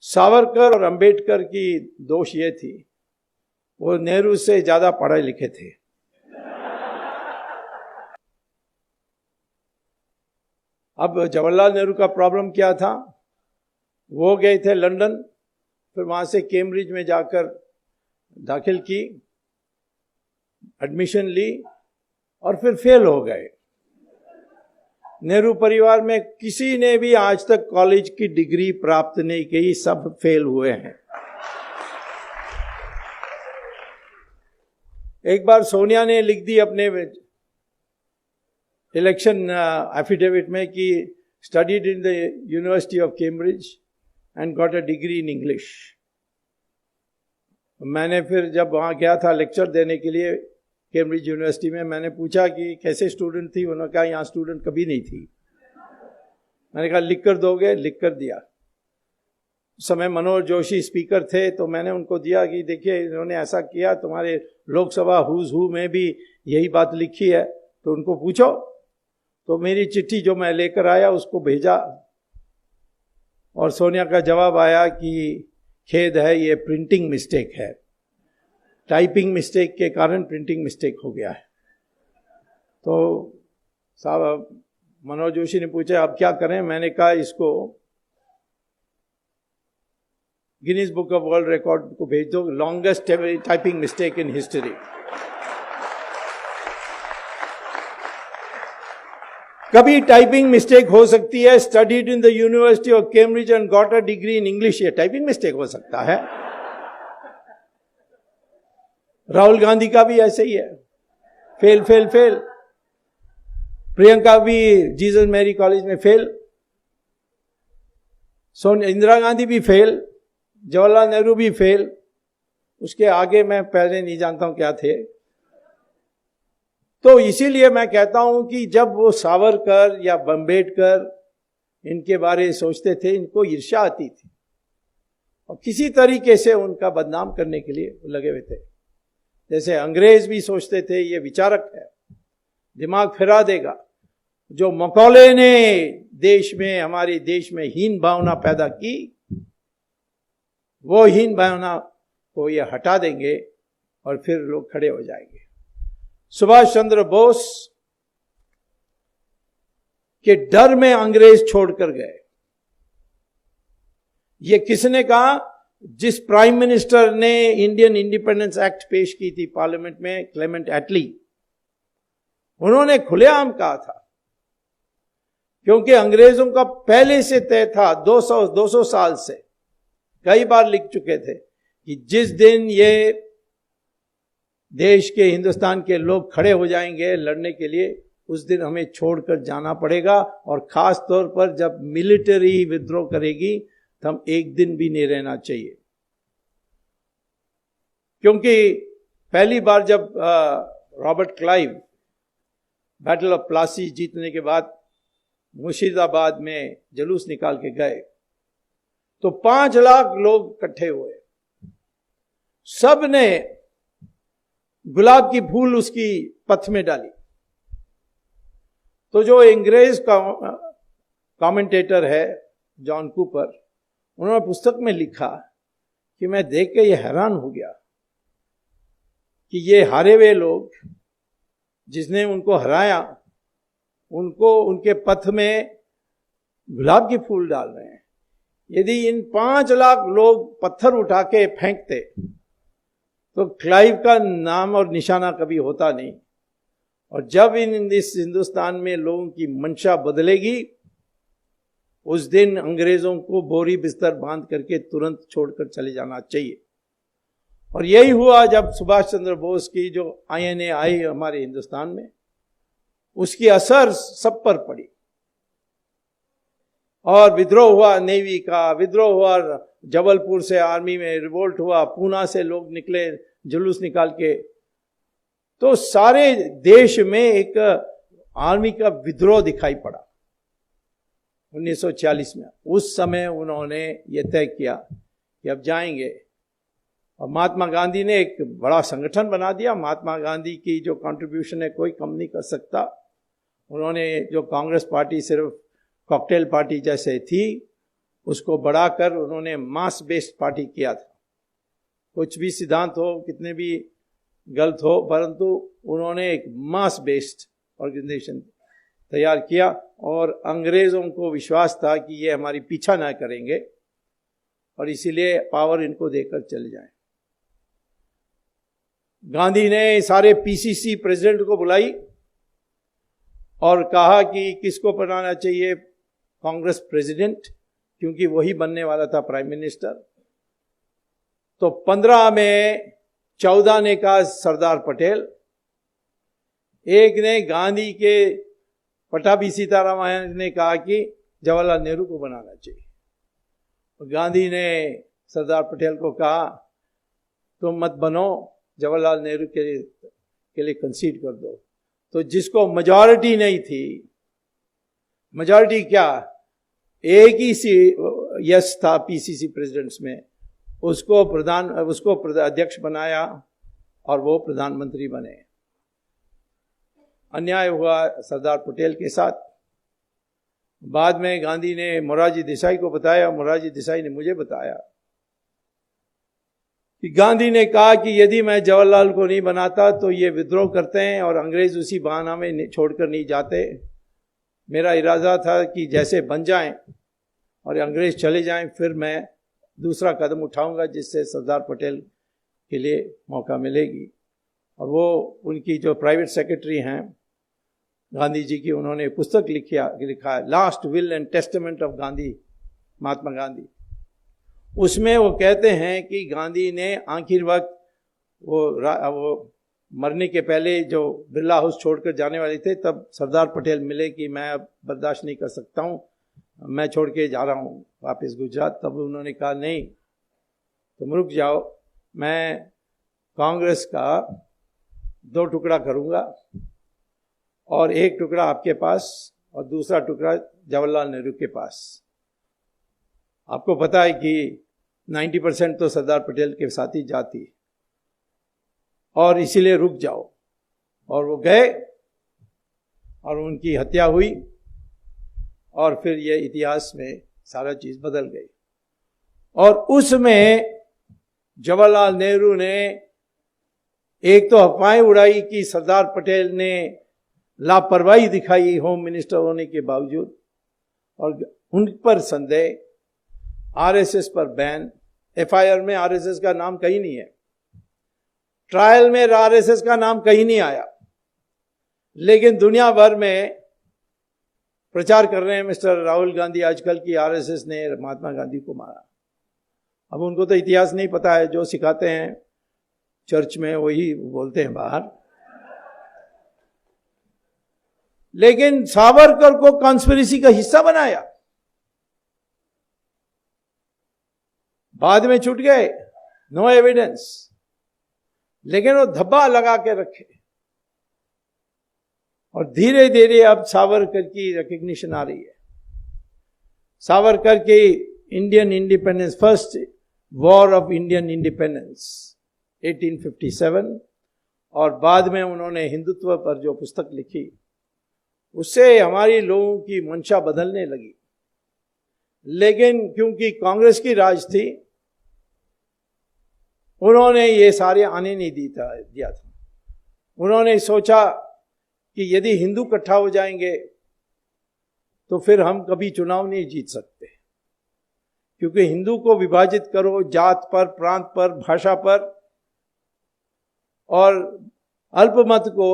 सावरकर और अंबेडकर की दोष ये थी, वो नेहरू से ज्यादा पढ़े लिखे थे। अब जवाहरलाल नेहरू का प्रॉब्लम क्या था, वो गए थे लंदन, फिर वहां से कैम्ब्रिज में जाकर दाखिल की, एडमिशन ली और फिर फेल हो गए। नेहरू परिवार में किसी ने भी आज तक कॉलेज की डिग्री प्राप्त नहीं की, सब फेल हुए हैं। एक बार सोनिया ने लिख दी अपने इलेक्शन एफिडेविट में कि studied in the university of Cambridge and got a degree in English. मैंने फिर जब वहाँ गया था लेक्चर देने के लिए कैम्ब्रिज यूनिवर्सिटी में, मैंने पूछा कि कैसे स्टूडेंट थी, उन्होंने कहा यहाँ स्टूडेंट कभी नहीं थी। मैंने कहा लिख कर दोगे, लिख कर दिया। उस समय मनोहर जोशी स्पीकर थे, तो मैंने उनको दिया कि देखिए इन्होंने ऐसा किया, तुम्हारे लोकसभा हुज हू में भी यही बात लिखी है, तो उनको पूछो। तो मेरी चिट्ठी जो मैं लेकर आया उसको भेजा और सोनिया का जवाब आया कि खेद है, ये प्रिंटिंग मिस्टेक है, टाइपिंग मिस्टेक के कारण प्रिंटिंग मिस्टेक हो गया है। तो साहब मनोहर जोशी ने पूछा अब क्या करें, मैंने कहा इसको Guinness book of world record को भेज दो, longest typing mistake in history. कभी टाइपिंग मिस्टेक हो सकती है, studied in the university of Cambridge and got a degree in English, ये टाइपिंग मिस्टेक हो सकता है। राहुल गांधी का भी ऐसे ही है, फेल फेल फेल। प्रियंका भी जीसस मैरी कॉलेज में फेल, इंदिरा गांधी भी फेल, जवाहरलाल नेहरू भी फेल। उसके आगे मैं पहले नहीं जानता हूं क्या थे। तो इसीलिए मैं कहता हूं कि जब वो सावरकर या अंबेडकर इनके बारे में सोचते थे, इनको ईर्ष्या आती थी और किसी तरीके से उनका बदनाम करने के लिए लगे हुए थे। जैसे अंग्रेज भी सोचते थे ये विचारक है, दिमाग फिरा देगा। जो मकौले ने देश में, हमारे देश में हीन भावना पैदा की, वो हीन भावना को ये हटा देंगे और फिर लोग खड़े हो जाएंगे। सुभाष चंद्र बोस के डर में अंग्रेज छोड़कर गए। ये किसने कहा? जिस प्राइम मिनिस्टर ने इंडियन इंडिपेंडेंस एक्ट पेश की थी पार्लियामेंट में, क्लेमेंट एटली, उन्होंने खुलेआम कहा था, क्योंकि अंग्रेजों का पहले से तय था, 200 साल से कई बार लिख चुके थे कि जिस दिन ये देश के, हिंदुस्तान के लोग खड़े हो जाएंगे लड़ने के लिए, उस दिन हमें छोड़कर जाना पड़ेगा। और खास तौर पर जब मिलिट्री विद्रोह करेगी तो हम एक दिन भी नहीं रहना चाहिए। क्योंकि पहली बार जब Robert Clive battle of Plassey जीतने के बाद मुर्शिदाबाद में जुलूस निकाल के गए, तो 5 लाख लोग इकट्ठे हुए, सब ने गुलाब की फूल उसकी पथ में डाली। तो जो अंग्रेज का कमेंटेटर है जॉन कूपर, उन्होंने पुस्तक में लिखा कि मैं देख के ये हैरान हो गया कि ये हारे हुए लोग, जिसने उनको हराया, उनको उनके पथ में गुलाब के फूल डाल रहे हैं। यदि इन 5 लाख लोग पत्थर उठा के फेंकते तो क्लाइव का नाम और निशाना कभी होता नहीं। और जब इस हिंदुस्तान में लोगों की मंशा बदलेगी, उस दिन अंग्रेजों को बोरी बिस्तर बांध करके तुरंत छोड़कर चले जाना चाहिए। और यही हुआ जब सुभाष चंद्र बोस की जो INA आई हमारे हिंदुस्तान में, उसकी असर सब पर पड़ी और विद्रोह हुआ, नेवी का विद्रोह हुआ, जबलपुर से आर्मी में रिवोल्ट हुआ, पूना से लोग निकले जुलूस निकाल के। तो सारे देश में एक आर्मी का विद्रोह दिखाई पड़ा 1940 में। उस समय उन्होंने ये तय किया कि अब जाएंगे, और महात्मा गांधी ने एक बड़ा संगठन बना दिया। महात्मा गांधी की जो कंट्रीब्यूशन है कोई कम नहीं कर सकता। उन्होंने जो कांग्रेस पार्टी सिर्फ कॉकटेल पार्टी जैसे थी, उसको बढ़ाकर उन्होंने मास बेस्ड पार्टी किया था। कुछ भी सिद्धांत हो, कितने भी गलत हो, परंतु उन्होंने एक मास बेस्ड ऑर्गेनाइजेशन तैयार किया और अंग्रेजों को विश्वास था कि ये हमारी पीछा ना करेंगे और इसीलिए पावर इनको देकर चले जाएं। गांधी ने सारे पीसीसी प्रेसिडेंट को बुलाई और कहा कि किसको बनाना चाहिए कांग्रेस प्रेसिडेंट, क्योंकि वही बनने वाला था प्राइम मिनिस्टर। तो 15 में 14 ने कहा सरदार पटेल, एक ने गांधी के पटाभी सीतारामन ने कहा कि जवाहरलाल नेहरू को बनाना चाहिए। गांधी ने सरदार पटेल को कहा तुम मत बनो, जवाहरलाल नेहरू के लिए कंसीड कर दो। तो जिसको मेजॉरिटी नहीं थी, मेजॉरिटी क्या, एक ही यस था पीसीसी प्रेसिडेंट्स में, उसको अध्यक्ष बनाया और वो प्रधानमंत्री बने। अन्याय हुआ सरदार पटेल के साथ। बाद में गांधी ने मोरारजी देसाई को बताया, मोरारजी देसाई ने मुझे बताया कि गांधी ने कहा कि यदि मैं जवाहरलाल को नहीं बनाता तो ये विद्रोह करते हैं और अंग्रेज उसी बहाना में छोड़कर नहीं जाते। मेरा इरादा था कि जैसे बन जाएं और अंग्रेज चले जाएं, फिर मैं दूसरा कदम उठाऊंगा जिससे सरदार पटेल के लिए मौका मिलेगी। और वो उनकी जो प्राइवेट सेक्रेटरी हैं गांधी जी की, उन्होंने पुस्तक लिखा है last will and testament of Gandhi, Mahatma Gandhi. उसमें वो कहते हैं कि गांधी ने आखिर वक्त वो मरने के पहले जो बिरला हाउस छोड़कर जाने वाले थे, तब सरदार पटेल मिले कि मैं अब बर्दाश्त नहीं कर सकता हूँ, मैं छोड़ के जा रहा हूँ वापस गुजरात। तब उन्होंने कहा नहीं, तुम रुक जाओ, मैं कांग्रेस का 2 टुकड़ा करूँगा और एक टुकड़ा आपके पास और दूसरा टुकड़ा जवाहरलाल नेहरू के पास। आपको पता है कि 90% तो सरदार पटेल के साथ ही जाती, और इसीलिए रुक जाओ। और वो गए और उनकी हत्या हुई और फिर ये इतिहास में सारा चीज बदल गई। और उसमें जवाहरलाल नेहरू ने एक तो अफवाहें उड़ाई कि सरदार पटेल ने लापरवाही दिखाई होम मिनिस्टर होने के बावजूद, और उन पर संदेह, आरएसएस पर बैन। एफआईआर में आरएसएस का नाम कहीं नहीं है, ट्रायल में आरएसएस का नाम कहीं नहीं आया, लेकिन दुनिया भर में प्रचार कर रहे हैं मिस्टर राहुल गांधी आजकल की आरएसएस ने महात्मा गांधी को मारा। अब उनको तो इतिहास नहीं पता है, जो सिखाते हैं चर्च में वही बोलते हैं बाहर। लेकिन सावरकर को कॉन्स्पिरेसी का हिस्सा बनाया, बाद में छूट गए, नो एविडेंस, लेकिन वो धब्बा लगा के रखे। और धीरे धीरे अब सावरकर की रिकग्निशन आ रही है। सावरकर की Indian independence, first war of Indian independence 1857, और बाद में उन्होंने हिंदुत्व पर जो पुस्तक लिखी, उससे हमारी लोगों की मंशा बदलने लगी। लेकिन क्योंकि कांग्रेस की राज थी, उन्होंने ये सारे आने नहीं दिया था। उन्होंने सोचा कि यदि हिंदू इकट्ठा हो जाएंगे तो फिर हम कभी चुनाव नहीं जीत सकते, क्योंकि हिंदू को विभाजित करो जात पर, प्रांत पर, भाषा पर, और अल्पमत को